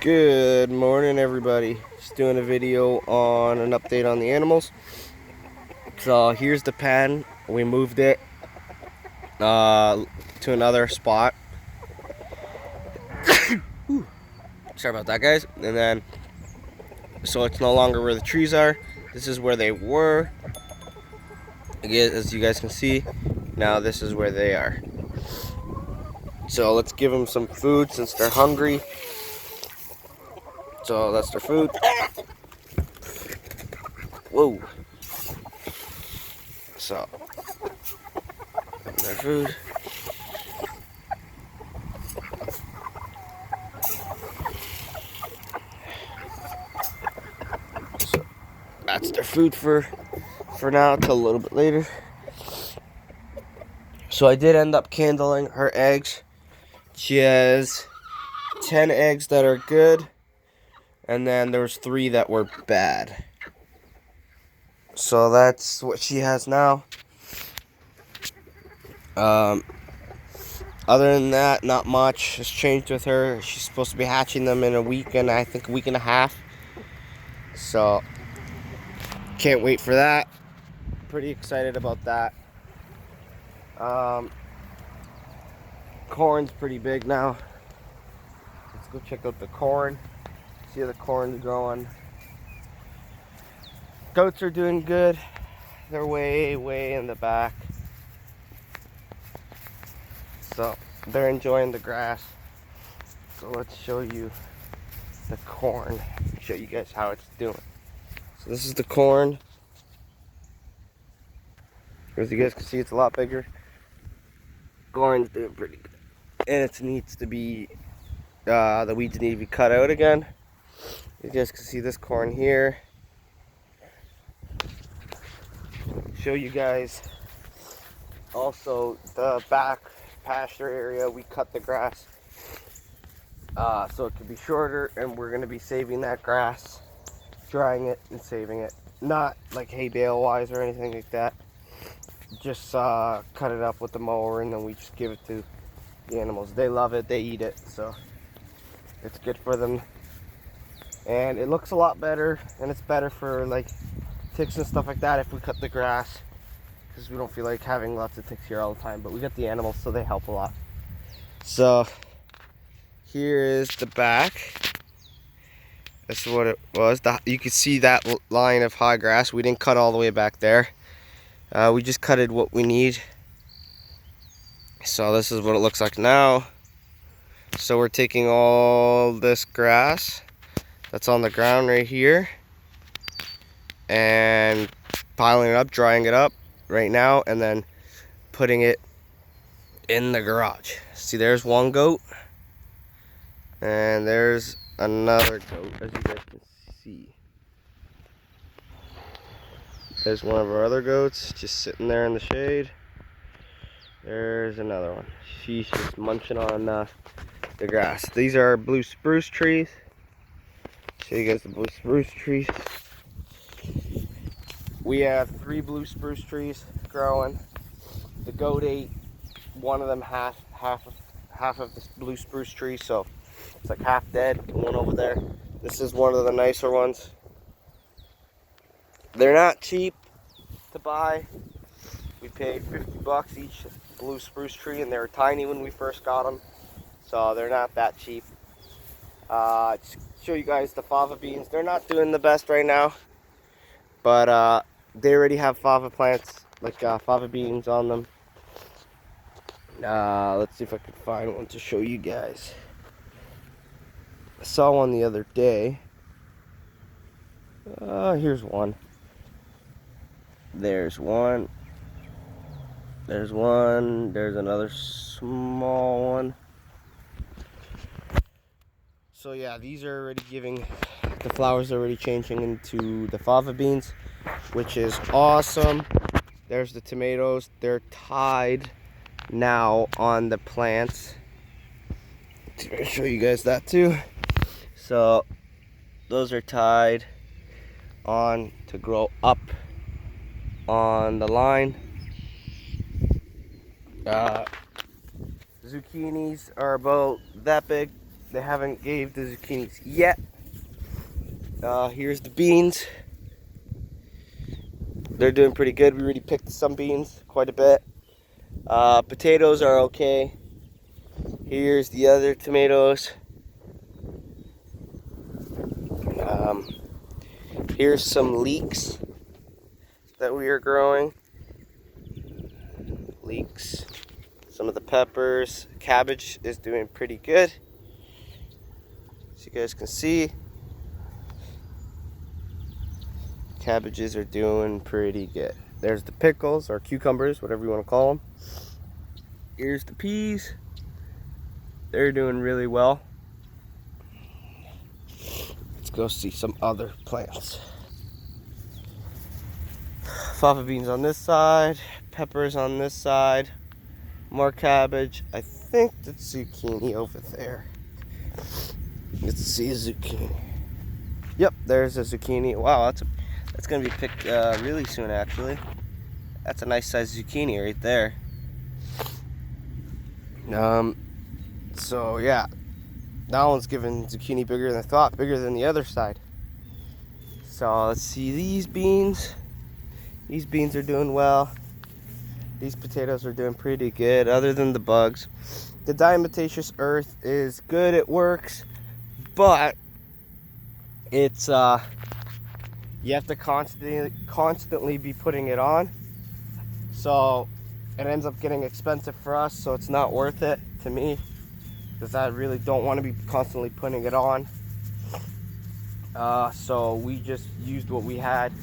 Good morning, everybody. Just doing a video on an update on the animals. So here's the pen. We moved it to another spot. Sorry about that, guys. And then, so it's no longer where the trees are. This is where they were. Again, as you guys can see, now this is where they are. So let's give them some food since they're hungry. So that's their food. Whoa. So, their food. So, that's their food for now till a little bit later. So I did end up candling her eggs. She has 10 eggs that are good, and then there was 3 that were bad. So that's what she has now. Other than that, not much has changed with her. She's supposed to be hatching them in a week, and I think a week and a half. So can't wait for that. Pretty excited about that. Corn's pretty big now. Let's go check out the corn. See how the corn's growing. Goats are doing good. They're way in the back. So they're enjoying the grass. So let's show you the corn. Show you guys how it's doing. So this is the corn. As you guys can see, it's a lot bigger. Corn's doing pretty good. And it needs to be, the weeds need to be cut out again. You guys can see this corn here. Show you guys also the back pasture area. We cut the grass so it could be shorter, and we're going to be saving that grass, drying it and saving it. Not like hay bale wise or anything like that. Just cut it up with the mower, and then we just give it to the animals. They love it, they eat it, so it's good for them. And it looks a lot better, and it's better for like ticks and stuff like that if we cut the grass, because we don't feel like having lots of ticks here all the time. But we got the animals, so they help a lot. So here is the back. That's what it was. You can see that line of high grass. We didn't cut all the way back there. We just cutted what we need. So this is what it looks like now. So we're taking all this grass that's on the ground right here and piling it up, drying it up right now, and then putting it in the garage. See, there's one goat, and there's another goat, as you guys can see. There's one of our other goats just sitting there in the shade. There's another one. She's just munching on the grass. These are blue spruce trees. Show you guys the blue spruce trees. We have 3 blue spruce trees growing. The goat ate one of them, half of this blue spruce tree, so it's like half dead. The one over there. This is one of the nicer ones. They're not cheap to buy. We paid $50 each blue spruce tree, and they were tiny when we first got them, so they're not that cheap. Just show you guys the fava beans. They're not doing the best right now, but they already have fava plants, like fava beans on them. Let's see if I can find one to show you guys. I saw one the other day. Here's one. There's one. There's one. There's another small one. So yeah, these are already giving, the flowers are already changing into the fava beans, which is awesome. There's the tomatoes. They're tied now on the plants. I'll show you guys that too. So those are tied on to grow up on the line. Zucchinis are about that big. They haven't gave the zucchinis yet. Here's the beans. They're doing pretty good. We already picked some beans, quite a bit. Potatoes are okay. Here's the other tomatoes. Here's some leeks that we are growing. Leeks. Some of the peppers. Cabbage is doing pretty good. As you guys can see, cabbages are doing pretty good. There's the pickles or cucumbers, whatever you want to call them. Here's the peas. They're doing really well. Let's go see some other plants. Fava beans on this side, peppers on this side, more cabbage. I think that's zucchini over there. Let's see a zucchini. Yep, there's a zucchini. Wow, that's gonna be picked really soon, actually. That's a nice sized zucchini right there. So yeah, that one's giving zucchini bigger than I thought, bigger than the other side. So let's see these beans. These beans are doing well. These potatoes are doing pretty good, other than the bugs. The diatomaceous earth is good, it works, but it's you have to constantly be putting it on. So it ends up getting expensive for us, so it's not worth it to me, because I really don't want to be constantly putting it on. So we just used what we had,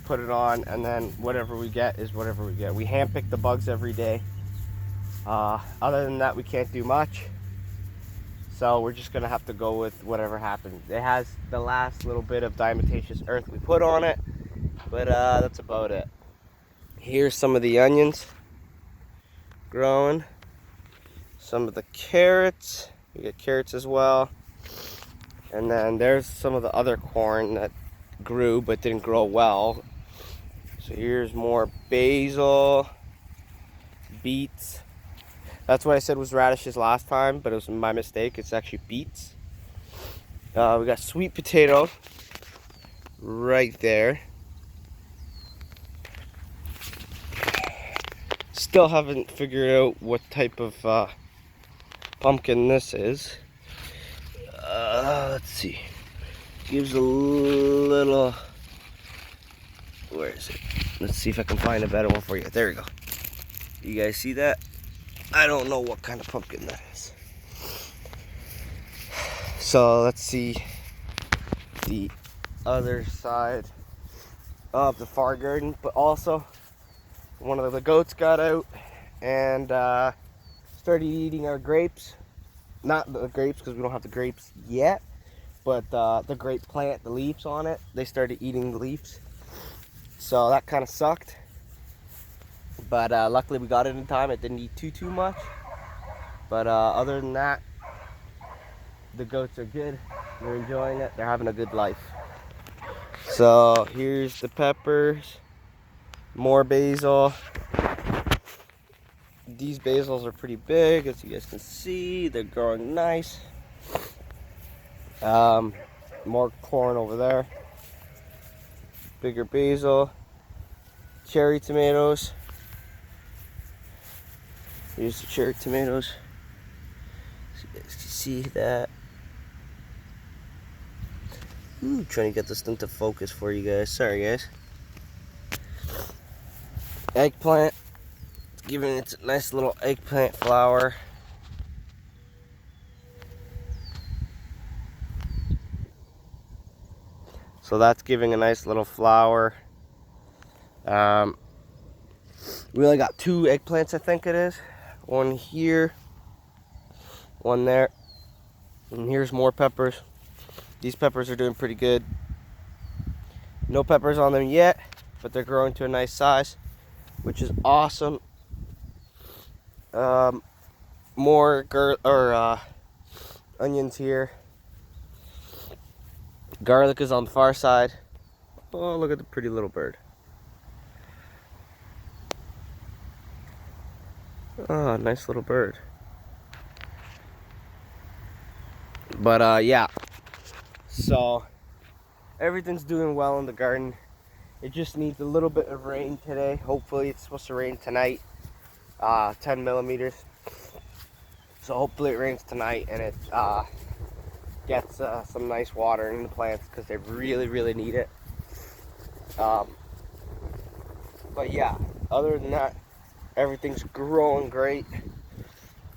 put it on, and then whatever we get is whatever we get. We handpick the bugs every day. Other than that, we can't do much. So we're just gonna have to go with whatever happens. It has the last little bit of diatomaceous earth we put on it, but that's about it. Here's some of the onions growing. Some of the carrots. We get carrots as well. And then there's some of the other corn that grew but didn't grow well. So here's more basil, beets. That's what I said was radishes last time, but it was my mistake. It's actually beets. We got sweet potato right there. Still haven't figured out what type of pumpkin this is. Let's see. Gives a little... Where is it? Let's see if I can find a better one for you. There we go. You guys see that? I don't know what kind of pumpkin that is. So let's see the other side of the far garden. But also, one of the goats got out and started eating our grapes. Not the grapes, because we don't have the grapes yet, but the grape plant, the leaves on it, they started eating the leaves. So that kind of sucked. But luckily we got it in time. It didn't eat too much. But other than that, the goats are good. They're enjoying it. They're having a good life. So here's the peppers. More basil. These basils are pretty big, as you guys can see. They're growing nice. More corn over there. Bigger basil. Cherry tomatoes. Here's the cherry tomatoes. So you guys can see that. Ooh, trying to get this thing to focus for you guys. Sorry, guys. Eggplant. Giving it a nice little eggplant flower. So that's giving a nice little flower. We only got 2 eggplants, I think it is. One here, one there, and here's more peppers. These peppers are doing pretty good. No peppers on them yet, but they're growing to a nice size, which is awesome. More onions here. Garlic is on the far side. Oh, look at the pretty little bird. Oh, nice little bird. But yeah, so everything's doing well in the garden. It just needs a little bit of rain today. Hopefully it's supposed to rain tonight, 10 millimeters. So hopefully it rains tonight and it gets some nice water in the plants, because they really need it. But yeah, other than that, everything's growing great.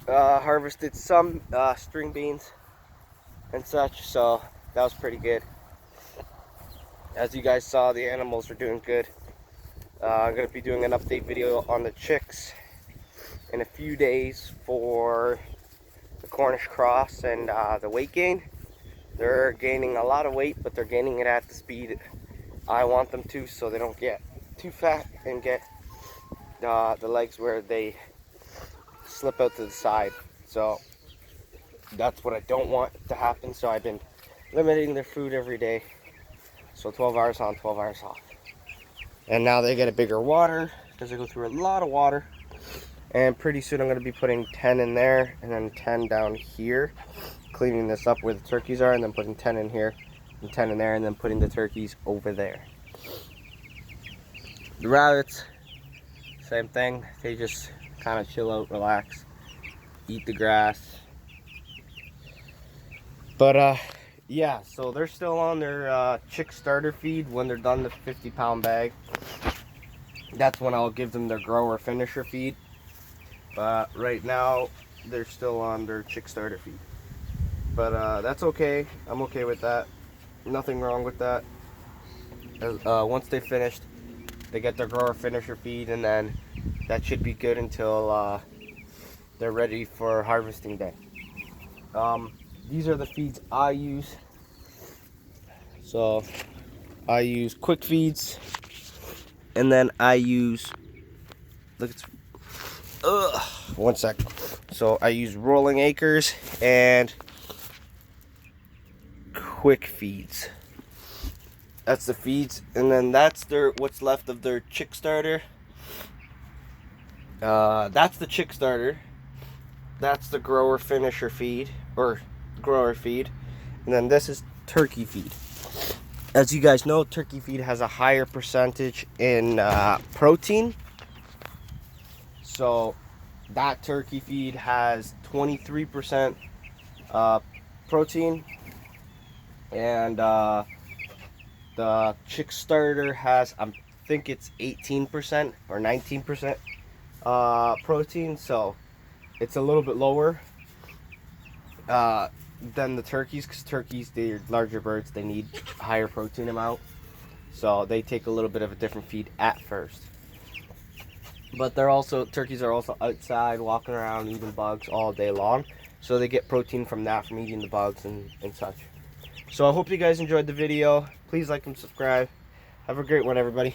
Harvested some string beans and such, so that was pretty good. As you guys saw, the animals are doing good. I'm going to be doing an update video on the chicks in a few days for the Cornish cross and the weight gain. They're gaining a lot of weight, but they're gaining it at the speed I want them to, so they don't get too fat and get the legs where they slip out to the side. So that's what I don't want to happen. So I've been limiting their food every day. So 12 hours on, 12 hours off. And now they get a bigger water because they go through a lot of water. And pretty soon I'm going to be putting 10 in there and then 10 down here. Cleaning this up where the turkeys are, and then putting 10 in here and 10 in there, and then putting the turkeys over there. The rabbits, same thing. They just kind of chill out, relax, eat the grass. But yeah, so they're still on their chick starter feed. When they're done the 50-pound bag, that's when I'll give them their grower finisher feed. But right now they're still on their chick starter feed. But that's okay. I'm okay with that. Nothing wrong with that. Once they finished, they get their grower finisher feed, and then that should be good until they're ready for harvesting day. These are the feeds I use. So I use quick feeds, and then I use, look, it's one sec. So I use Rolling Acres and quick feeds. That's the feeds, and then that's their what's left of their chick starter. That's the chick starter. That's the grower finisher feed, or grower feed, and then this is turkey feed. As you guys know, turkey feed has a higher percentage in protein. So that turkey feed has 23% protein, and the chick starter has, I think it's 18% or 19% protein, so it's a little bit lower than the turkeys, because turkeys, they're larger birds, they need higher protein amount, so they take a little bit of a different feed at first. But turkeys are also outside walking around eating bugs all day long, so they get protein from that, from eating the bugs and such. So I hope you guys enjoyed the video. Please like and subscribe. Have a great one, everybody.